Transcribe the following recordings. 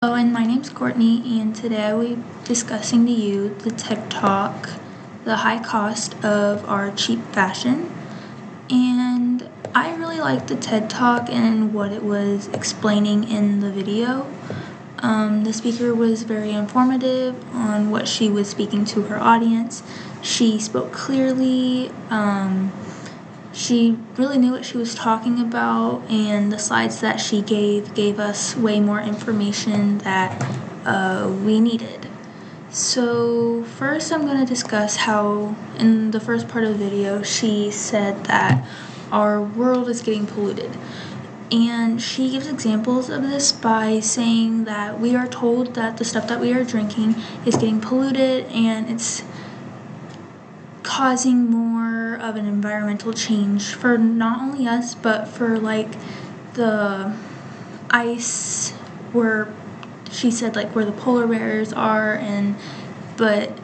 Hello, and my name's Courtney, and today I will be discussing to you the TED Talk, The High Cost of Our Cheap Fashion. And I really liked the TED Talk and what it was explaining in the video. The speaker was very informative on what she was speaking to her audience. She spoke clearly. She really knew what she was talking about, and the slides that she gave us way more information that we needed. So first I'm going to discuss how in the first part of the video she said that our world is getting polluted. And she gives examples of this by saying that we are told that the stuff that we are drinking is getting polluted and it's causing more of an environmental change for not only us, but for like the ice where she said like where the polar bears are, but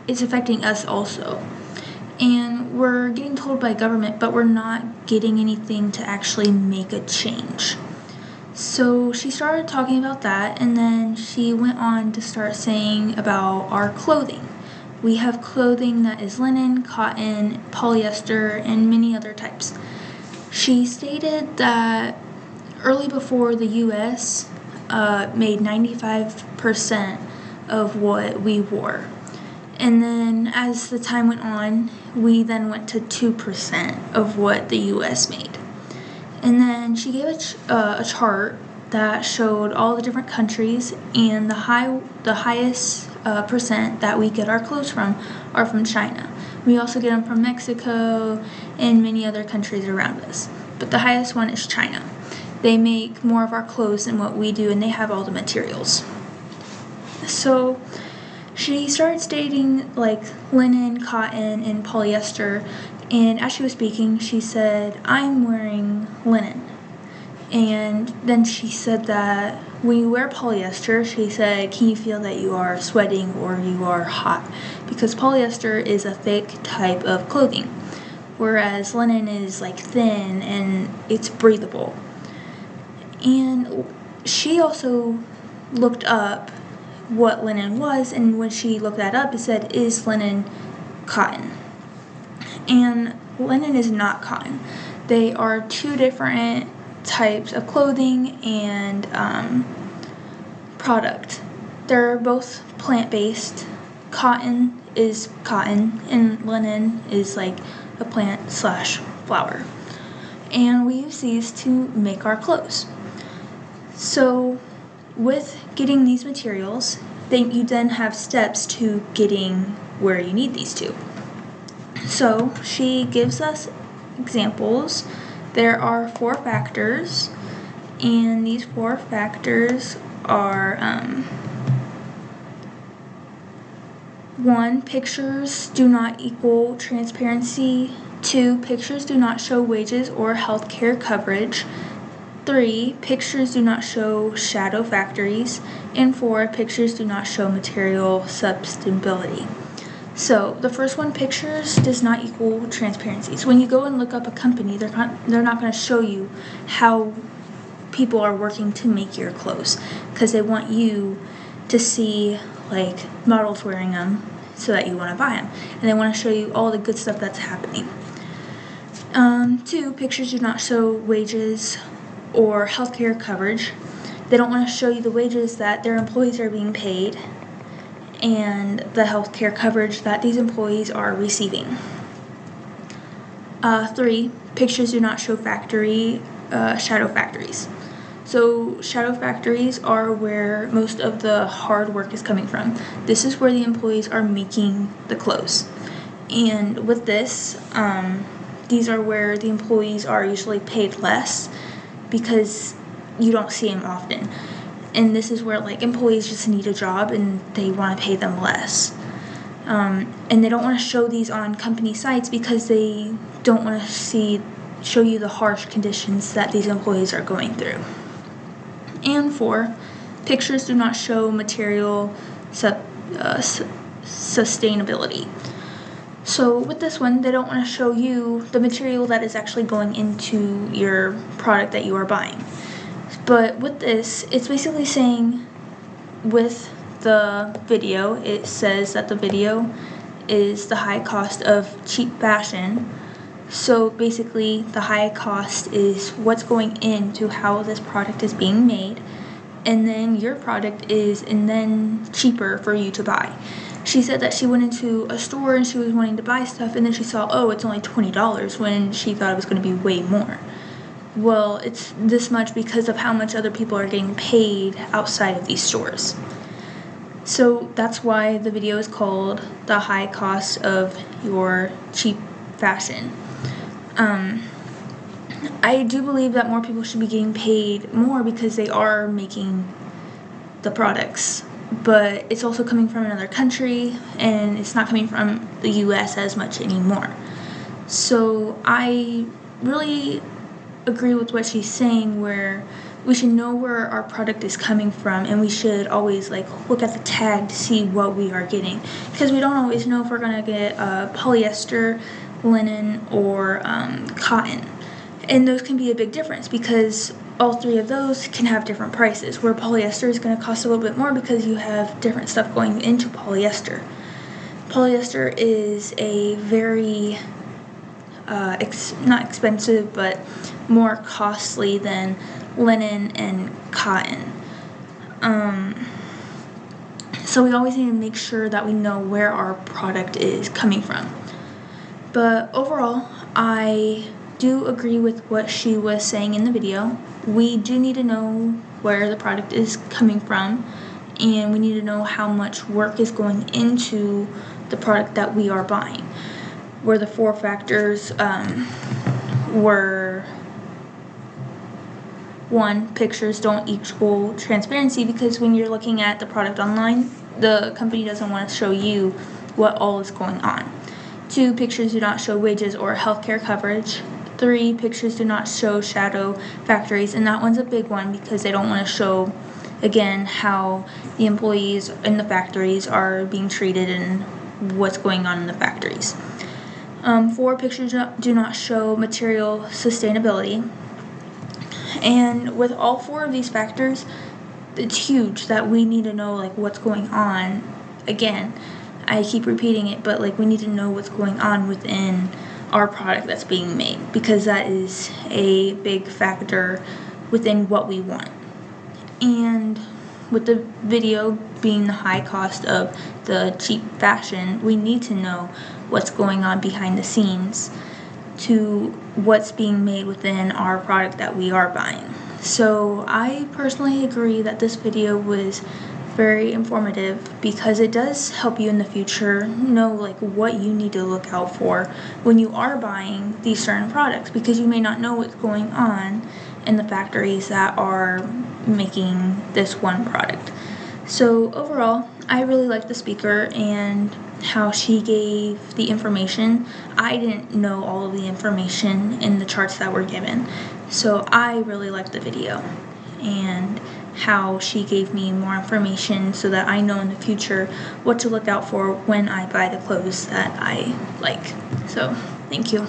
it's affecting us also. And we're getting told by government, but we're not getting anything to actually make a change. So she started talking about that, and then she went on to start saying about our clothing. We have clothing that is linen, cotton, polyester, and many other types. She stated that early before the U.S. Made 95% of what we wore. And then as the time went on, we then went to 2% of what the U.S. made. And then she gave a chart that showed all the different countries, and the highest percent that we get our clothes from are from China. We also get them from Mexico and many other countries around us. But the highest one is China. They make more of our clothes than what we do, and they have all the materials. So she started stating like linen, cotton, and polyester, and as she was speaking, she said, "I'm wearing linen." And then she said that when you wear polyester, she said, "Can you feel that you are sweating or you are hot?" Because polyester is a thick type of clothing, whereas linen is like thin and it's breathable. And she also looked up what linen was, and when she looked that up, it said, "Is linen cotton?" And linen is not cotton. They are two different types of clothing and product. They're both plant-based. Cotton is cotton, and linen is like a plant/flower. And we use these to make our clothes. So with getting these materials, you then have steps to getting where you need these to. So she gives us examples. There are 4 factors, and these 4 factors are 1. Pictures do not equal transparency. 2. Pictures do not show wages or healthcare coverage. 3. Pictures do not show shadow factories. And 4. Pictures do not show material sustainability. So the first one, pictures, does not equal transparency. So when you go and look up a company, they're not going to show you how people are working to make your clothes, because they want you to see like models wearing them so that you want to buy them, and they want to show you all the good stuff that's happening. 2, pictures do not show wages or healthcare coverage. They don't want to show you the wages that their employees are being paid and the healthcare coverage that these employees are receiving. 3, pictures do not show shadow factories. So shadow factories are where most of the hard work is coming from. This is where the employees are making the clothes. And with this, these are where the employees are usually paid less because you don't see them often. And this is where like employees just need a job and they want to pay them less. And they don't want to show these on company sites because they don't want to show you the harsh conditions that these employees are going through. And 4, pictures do not show material sustainability. So with this one, they don't want to show you the material that is actually going into your product that you are buying. But with this, it's basically saying with the video, it says that the video is the high cost of cheap fashion. So basically, the high cost is what's going into how this product is being made, and then your product is and then cheaper for you to buy. She said that she went into a store and she was wanting to buy stuff, and then she saw, oh, it's only $20 when she thought it was going to be way more. Well, it's this much because of how much other people are getting paid outside of these stores. So that's why the video is called The High Cost of Your Cheap Fashion. I do believe that more people should be getting paid more because they are making the products, but it's also coming from another country and it's not coming from the US as much anymore. So I really agree with what she's saying, where we should know where our product is coming from, and we should always look at the tag to see what we are getting, because we don't always know if we're going to get polyester, linen, or cotton. And those can be a big difference because all three of those can have different prices, where polyester is going to cost a little bit more because you have different stuff going into polyester. Polyester is a very not expensive, but more costly than linen and cotton. So we always need to make sure that we know where our product is coming from. But overall, I do agree with what she was saying in the video. We do need to know where the product is coming from, and we need to know how much work is going into the product that we are buying. Where the 4 factors were: 1, pictures don't equal transparency, because when you're looking at the product online, the company doesn't want to show you what all is going on. 2, pictures do not show wages or healthcare coverage. 3, pictures do not show shadow factories, and that one's a big one because they don't want to show, again, how the employees in the factories are being treated and what's going on in the factories. 4, pictures do not show material sustainability. And with all 4 of these factors, it's huge that we need to know what's going on. Again, I keep repeating it, but we need to know what's going on within our product that's being made, because that is a big factor within what we want. And with the video being the high cost of the cheap fashion, we need to know what's going on behind the scenes to what's being made within our product that we are buying. So I personally agree that this video was very informative, because it does help you in the future know what you need to look out for when you are buying these certain products, because you may not know what's going on in the factories that are making this one product. So overall, I really like the speaker and how she gave the information. I didn't know all of the information in the charts that were given, so I really liked the video and how she gave me more information so that I know in the future what to look out for when I buy the clothes that I like. So, thank you.